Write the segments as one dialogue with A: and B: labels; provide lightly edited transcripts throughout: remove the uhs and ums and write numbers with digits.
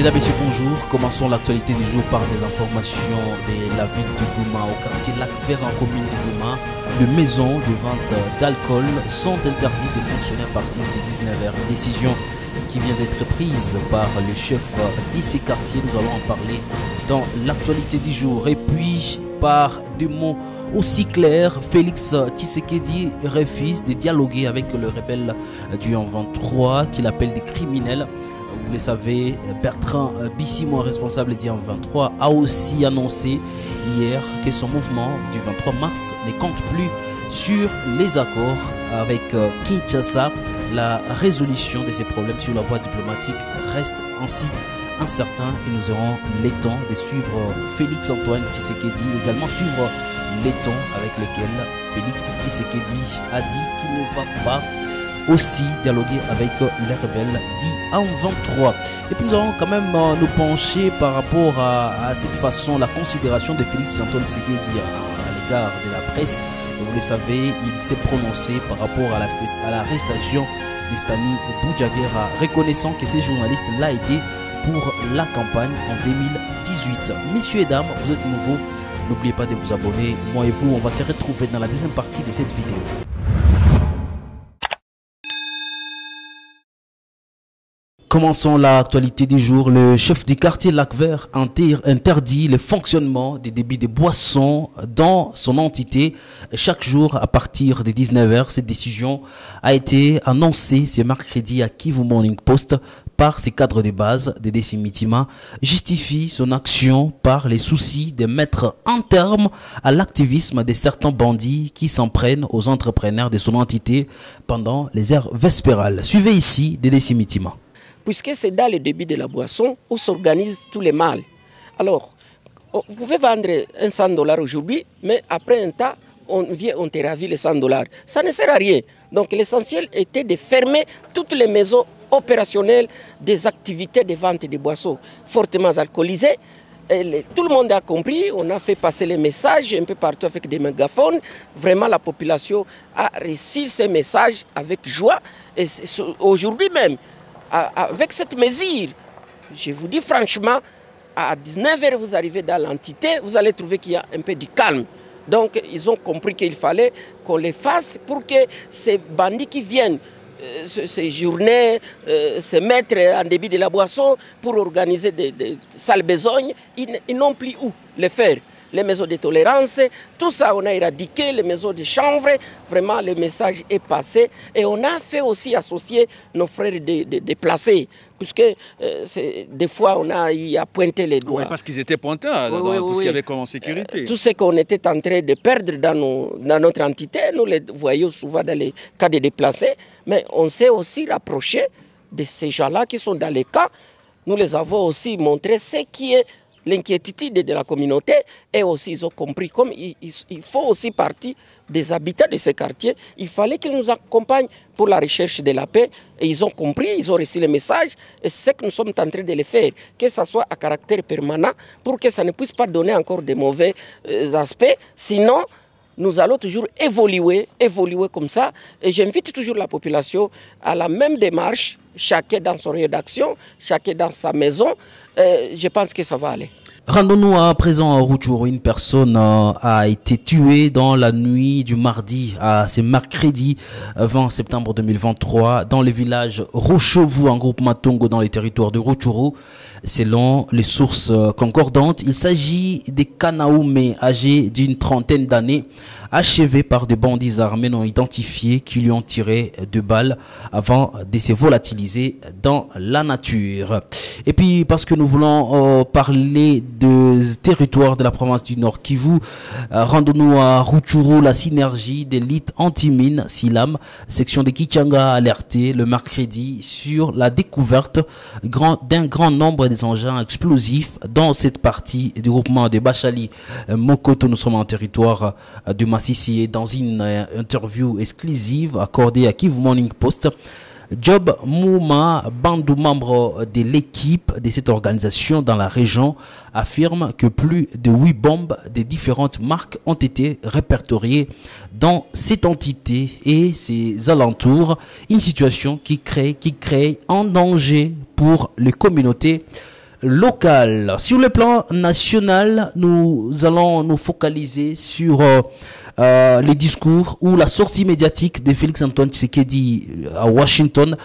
A: Mesdames et messieurs, bonjour. Commençons l'actualité du jour par des informations de la ville de Goma. Au quartier Lac-Vert en commune de Goma, les maisons de vente d'alcool sont interdites de fonctionner à partir de 19h. Une décision qui vient d'être prise par le chef de ces quartiers. Nous allons en parler dans l'actualité du jour. Et puis, par des mots aussi clairs, Félix Tshisekedi refuse de dialoguer avec le rebelle du M23 qu'il appelle des criminels. Vous le savez, Bertrand Bisimou, responsable du M23, a aussi annoncé hier que son mouvement du 23 mars ne compte plus sur les accords avec Kinshasa. La résolution de ces problèmes sur la voie diplomatique reste ainsi incertain et nous aurons le temps de suivre Félix Antoine Tshisekedi, également suivre les temps avec lesquels Félix Tshisekedi a dit qu'il ne va pas aussi dialoguer avec les rebelles dits M23. Et puis nous allons quand même nous pencher par rapport à cette façon, la considération de Félix Antoine Tshisekedi à l'égard de la presse. Et vous le savez, il s'est prononcé par rapport à l'arrestation de Stani Boudjagera, reconnaissant que ces journalistes l'ont aidé pour la campagne en 2018. Messieurs et dames, vous êtes nouveaux, n'oubliez pas de vous abonner. Moi et vous, on va se retrouver dans la deuxième partie de cette vidéo. Commençons l'actualité du jour. Le chef du quartier Lac-Vert interdit le fonctionnement des débits de boissons dans son entité chaque jour à partir de 19h. Cette décision a été annoncée ce mercredi à Kivu Morning Post par ses cadres de base. Dédé Simitima justifie son action par les soucis de mettre un terme à l'activisme de certains bandits qui s'en prennent aux entrepreneurs de son entité pendant les heures vespérales. Suivez ici Dédé Simitima.
B: Puisque c'est dans le débit de la boisson où s'organisent tous les mâles. Alors, vous pouvez vendre un $100 aujourd'hui, mais après un temps, on te ravit les $100. Ça ne sert à rien. Donc l'essentiel était de fermer toutes les maisons opérationnelles des activités de vente de boissons fortement alcoolisées. Tout le monde a compris, on a fait passer les messages un peu partout avec des mégaphones. Vraiment, la population a reçu ces messages avec joie. Et aujourd'hui même, avec cette mesure, je vous dis franchement, à 19h, vous arrivez dans l'entité, vous allez trouver qu'il y a un peu de calme. Donc, ils ont compris qu'il fallait qu'on les fasse pour que ces bandits qui viennent ces journées, se mettre en débit de la boisson pour organiser des sales besognes, ils n'ont plus où le faire. Les maisons de tolérance, tout ça on a éradiqué, les maisons de chanvre, vraiment le message est passé. Et on a fait aussi associer nos frères déplacés, puisque des fois on a eu à pointer les doigts.
C: Oui, parce qu'ils étaient pointeurs dans tout ce qu'il y avait comme en sécurité.
B: Tout ce qu'on était en train de perdre dans notre entité, nous les voyons souvent dans les cas de déplacés, mais on s'est aussi rapproché de ces gens-là qui sont dans les cas. Nous les avons aussi montré ce qui est l'inquiétude de la communauté, et aussi ils ont compris comme il faut aussi partie des habitants de ces quartiers, il fallait qu'ils nous accompagnent pour la recherche de la paix, et ils ont compris, ils ont reçu le message, et c'est ce que nous sommes en train de le faire, que ça soit à caractère permanent, pour que ça ne puisse pas donner encore de mauvais aspects, sinon nous allons toujours évoluer comme ça, et j'invite toujours la population à la même démarche, chacun dans son rayon d'action, chacun dans sa maison. Je pense que ça va aller.
A: Rendons-nous à présent à Rutshuru. Une personne a été tuée dans la nuit du mardi à ce mercredi 20 septembre 2023 dans le village Rochevu en groupement Tongo dans les territoires de Rutshuru. Selon les sources concordantes, il s'agit des Kanaoume âgés d'une trentaine d'années, achevés par des bandits armés non identifiés qui lui ont tiré 2 balles avant de se volatiliser dans la nature. Et puis, parce que nous voulons parler de territoire de la province du Nord Kivu, rendons-nous à Rutshuru. La synergie d'élite anti-mine, SILAM, section de Kichanga, a alerté le mercredi sur la découverte d'un grand nombre des engins explosifs dans cette partie du groupement de Bachali Mokoto. Nous sommes en territoire de Massissi, et dans une interview exclusive accordée à Kivu Morning Post, Job Mouma Bandou, membre de l'équipe de cette organisation dans la région, affirme que plus de 8 bombes de différentes marques ont été répertoriées dans cette entité et ses alentours. Une situation qui crée un danger pour les communautés locales. Sur le plan national, nous allons nous focaliser sur les discours ou la sortie médiatique de Félix-Antoine Tshisekedi à Washington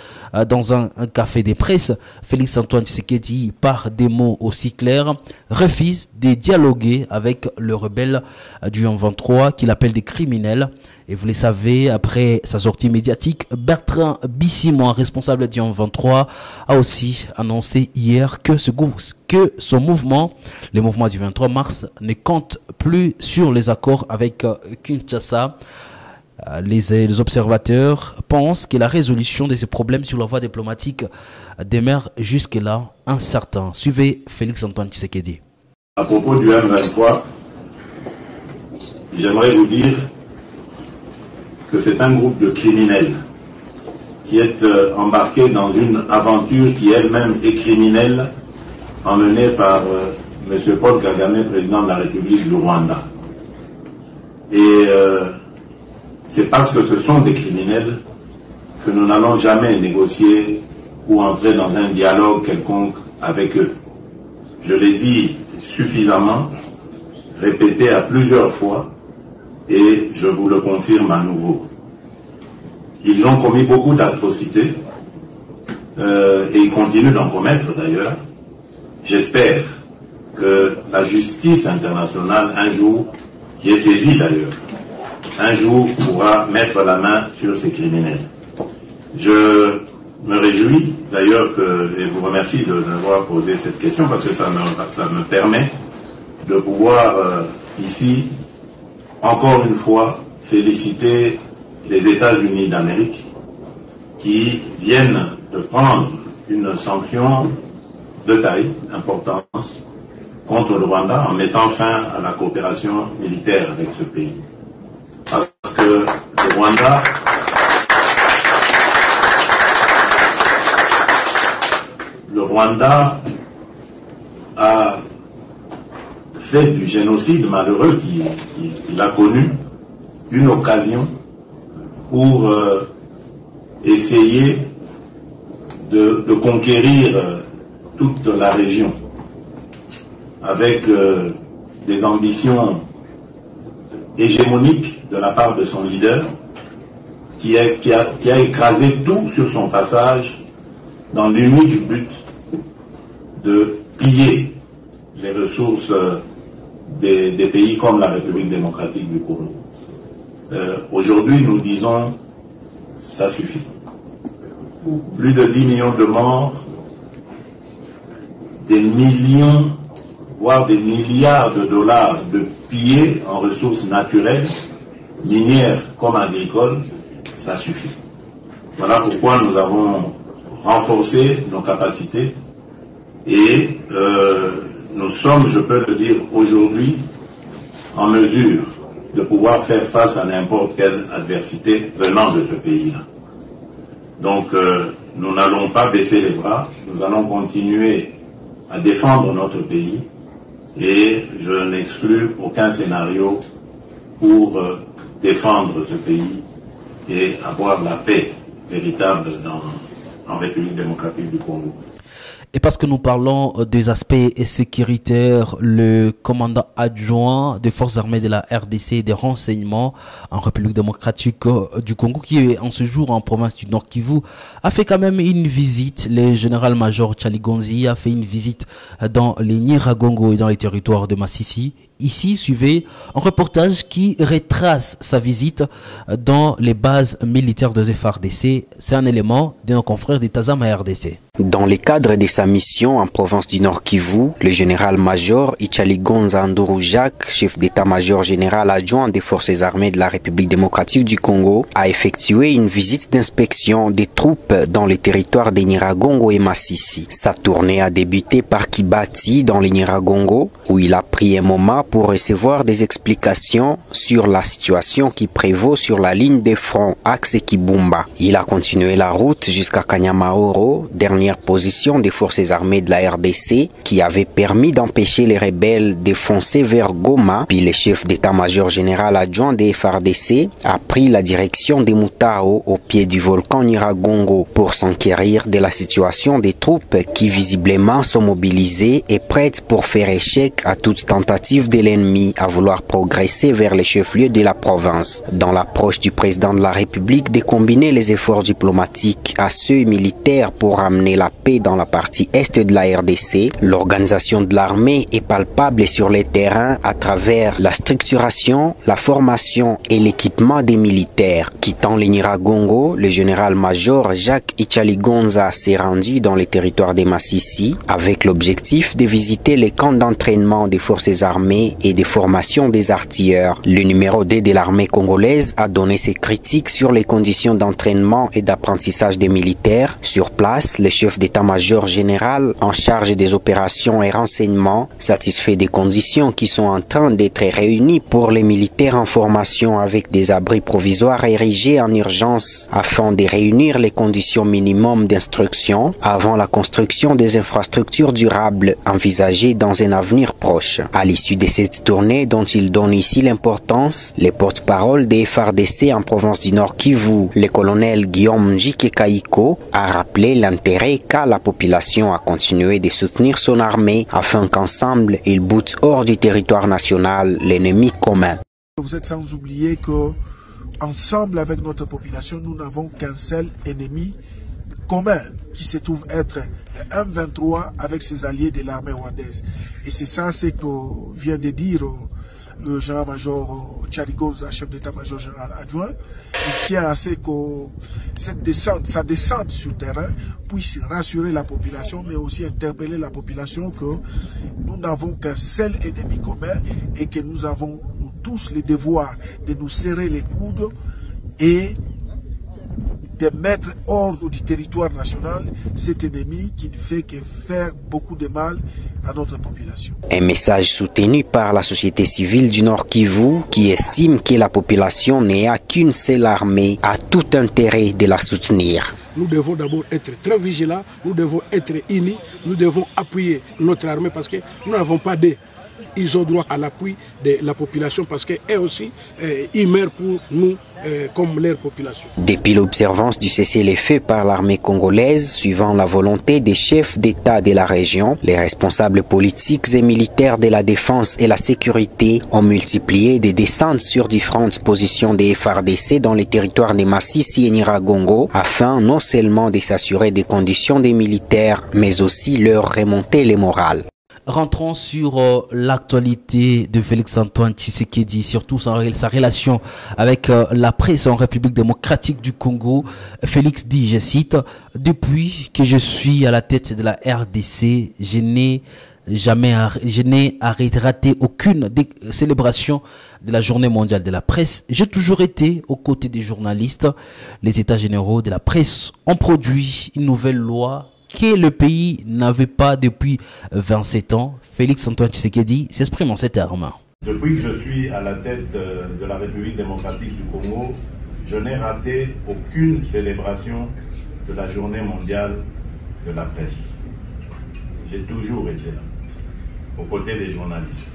A: dans un café de presse. Félix-Antoine Tshisekedi, par des mots aussi clairs, refuse de dialoguer avec le rebelle du M23 qu'il appelle des criminels. Et vous le savez, après sa sortie médiatique, Bertrand Bisimon, responsable du M23, a aussi annoncé hier que son mouvement, le mouvement du 23 mars, ne compte plus sur les accords avec Kinshasa. Les observateurs pensent que la résolution de ces problèmes sur la voie diplomatique demeure jusque-là incertain. Suivez Félix-Antoine Tshisekedi.
D: À propos du M23, j'aimerais vous dire que c'est un groupe de criminels qui est embarqué dans une aventure qui elle-même est criminelle, emmenée par M. Paul Kagame, président de la République du Rwanda. Et c'est parce que ce sont des criminels que nous n'allons jamais négocier ou entrer dans un dialogue quelconque avec eux. Je l'ai dit suffisamment, répété à plusieurs fois, et je vous le confirme à nouveau. Ils ont commis beaucoup d'atrocités, et ils continuent d'en commettre d'ailleurs. J'espère que la justice internationale, un jour, qui est saisie d'ailleurs, un jour pourra mettre la main sur ces criminels. Je me réjouis d'ailleurs et vous remercie d'avoir posé cette question parce que ça me permet de pouvoir ici, encore une fois, féliciter les États-Unis d'Amérique qui viennent de prendre une sanction de taille importante contre le Rwanda en mettant fin à la coopération militaire avec ce pays. Parce que le Rwanda a fait du génocide malheureux qu'il a connu une occasion pour essayer de conquérir toute la région avec des ambitions hégémoniques de la part de son leader qui a écrasé tout sur son passage dans l'unique but de piller les ressources des pays comme la République démocratique du Congo. Aujourd'hui, nous disons, ça suffit. Plus de 10 millions de morts, des millions, voire des milliards de dollars de pillés en ressources naturelles, minières comme agricoles, ça suffit. Voilà pourquoi nous avons renforcé nos capacités et nous sommes, je peux le dire aujourd'hui, en mesure de pouvoir faire face à n'importe quelle adversité venant de ce pays-là. Donc, nous n'allons pas baisser les bras, nous allons continuer à défendre notre pays et je n'exclus aucun scénario pour défendre ce pays et avoir la paix véritable en République démocratique du Congo.
A: Et parce que nous parlons des aspects sécuritaires, le commandant adjoint des forces armées de la RDC et des renseignements en République démocratique du Congo, qui est en ce jour en province du Nord Kivu, a fait quand même une visite. Le général-major Tchaligonzi a fait une visite dans les Nyiragongo et dans les territoires de Massissi. Ici, suivez un reportage qui retrace sa visite dans les bases militaires de FARDC. C'est un élément de nos confrères des Tazam à RDC.
E: Dans le cadre de sa mission en province du Nord Kivu, le général-major Tchaligonza Nduru Jacques, chef d'état-major général adjoint des forces armées de la République démocratique du Congo, a effectué une visite d'inspection des troupes dans les territoires des Nyiragongo et Massissi. Sa tournée a débuté par Kibati dans les Nyiragongo, où il a pris un moment pour recevoir des explications sur la situation qui prévaut sur la ligne de front axe Kibumba. Il a continué la route jusqu'à Kanyamaoro, dernière position des forces armées de la RDC, qui avait permis d'empêcher les rebelles de foncer vers Goma. Puis le chef d'état-major général adjoint des FARDC a pris la direction de Mutao au pied du volcan Nyiragongo pour s'enquérir de la situation des troupes qui visiblement sont mobilisées et prêtes pour faire échec à toute tentative de l'ennemi à vouloir progresser vers les chefs-lieux de la province. Dans l'approche du président de la République de combiner les efforts diplomatiques à ceux militaires pour ramener la paix dans la partie est de la RDC, l'organisation de l'armée est palpable sur les terrains à travers la structuration, la formation et l'équipement des militaires. Quittant le Nyiragongo, le général-major Jacques Ichaligonza s'est rendu dans les territoires de Massissi avec l'objectif de visiter les camps d'entraînement des forces armées et des formations des artilleurs. Le numéro 2 de l'armée congolaise a donné ses critiques sur les conditions d'entraînement et d'apprentissage des militaires. Sur place, le chef d'état-major général en charge des opérations et renseignements, satisfait des conditions qui sont en train d'être réunies pour les militaires en formation avec des abris provisoires érigés en urgence afin de réunir les conditions minimum d'instruction avant la construction des infrastructures durables envisagées dans un avenir proche. À l'issue de cette tournée dont il donne ici l'importance, le porte-parole des FARDC en province du Nord Kivu, le colonel Guillaume Njike Kaiko, a rappelé l'intérêt qu'a la population à continuer de soutenir son armée afin qu'ensemble ils boutent hors du territoire national l'ennemi commun.
F: Vous êtes sans oublier que ensemble avec notre population, nous n'avons qu'un seul ennemi commun qui se trouve être le M23 avec ses alliés de l'armée rwandaise. Et c'est ça ce que vient de dire le général-major Ichaligonza, chef d'état-major général adjoint. Il tient à ce que sa descente sur terrain puisse rassurer la population, mais aussi interpeller la population que nous n'avons qu'un seul ennemi commun et que nous avons nous tous le devoir de nous serrer les coudes et de mettre hors du territoire national cet ennemi qui ne fait que faire beaucoup de mal à notre population.
E: Un message soutenu par la société civile du Nord Kivu qui estime que la population n'a qu'une seule armée a tout intérêt de la soutenir.
G: Nous devons d'abord être très vigilants, nous devons être unis, nous devons appuyer notre armée parce que nous n'avons pas d'aide. Ils ont droit à l'appui de la population parce qu'eux aussi, ils meurent pour nous comme leur population.
E: Depuis l'observance du cessez-le-feu par l'armée congolaise, suivant la volonté des chefs d'État de la région, les responsables politiques et militaires de la défense et la sécurité ont multiplié des descentes sur différentes positions des FARDC dans les territoires de Massissi et Nyiragongo, afin non seulement de s'assurer des conditions des militaires, mais aussi leur remonter les morales.
A: Rentrons sur l'actualité de Félix-Antoine Tshisekedi, surtout sa relation avec la presse en République démocratique du Congo. Félix dit, je cite, « Depuis que je suis à la tête de la RDC, je n'ai raté aucune célébration de la journée mondiale de la presse. J'ai toujours été aux côtés des journalistes. Les États généraux de la presse ont produit une nouvelle loi que le pays n'avait pas depuis 27 ans. Félix-Antoine Tshisekedi s'exprime en ces termes.
D: Depuis que je suis à la tête de la République démocratique du Congo, je n'ai raté aucune célébration de la journée mondiale de la presse. J'ai toujours été là, aux côtés des journalistes.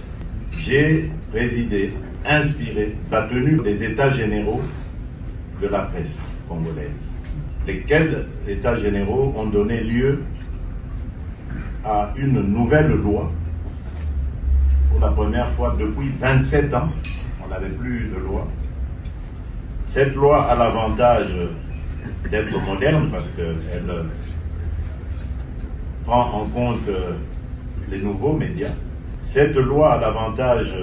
D: J'ai présidé, inspiré la tenue des États généraux de la presse congolaise, lesquels États généraux ont donné lieu à une nouvelle loi. Pour la première fois depuis 27 ans, on n'avait plus de loi. Cette loi a l'avantage d'être moderne parce qu'elle prend en compte les nouveaux médias. Cette loi a l'avantage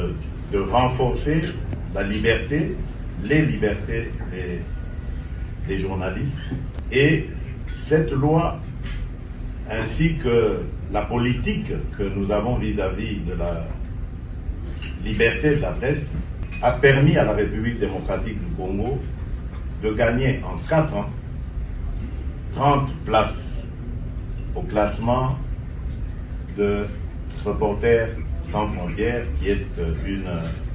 D: de renforcer la liberté, les libertés des journalistes. Et cette loi, ainsi que la politique que nous avons vis-à-vis de la liberté de la presse, a permis à la République démocratique du Congo de gagner en 4 ans 30 places au classement de Reporters sans frontières, qui est une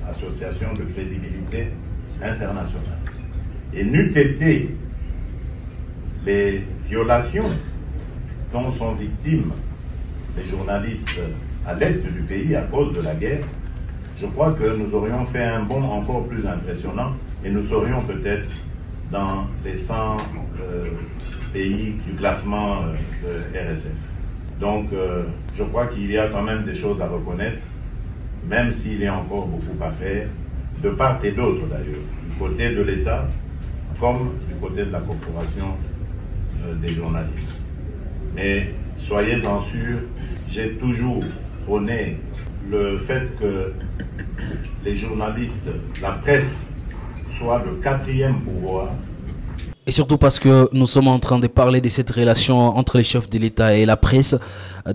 D: association de crédibilité internationale. Et n'eût été les violations dont sont victimes les journalistes à l'est du pays à cause de la guerre, je crois que nous aurions fait un bond encore plus impressionnant et nous serions peut-être dans les 100 pays du classement de RSF. Donc je crois qu'il y a quand même des choses à reconnaître, même s'il y a encore beaucoup à faire, de part et d'autre d'ailleurs, du côté de l'État comme du côté de la corporation des journalistes. Mais soyez-en sûrs, j'ai toujours prôné le fait que les journalistes, la presse, soient le quatrième pouvoir.
A: Et surtout parce que nous sommes en train de parler de cette relation entre les chefs de l'État et la presse.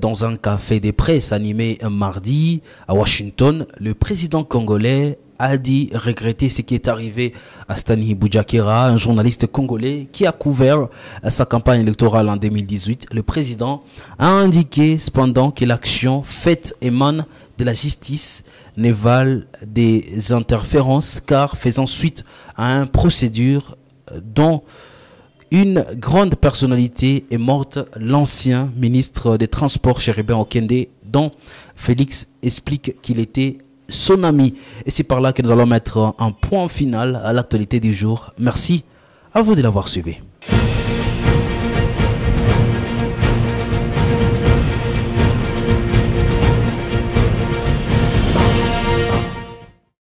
A: Dans un café des presses animé un mardi à Washington, le président congolais a dit regretter ce qui est arrivé à Stani Boudiakera, un journaliste congolais qui a couvert sa campagne électorale en 2018. Le président a indiqué cependant que l'action faite émane de la justice ne valent des interférences car faisant suite à une procédure dont une grande personnalité est morte, l'ancien ministre des Transports Chérubin Okende, dont Félix explique qu'il était son ami. Et c'est par là que nous allons mettre un point final à l'actualité du jour. Merci à vous de l'avoir suivi.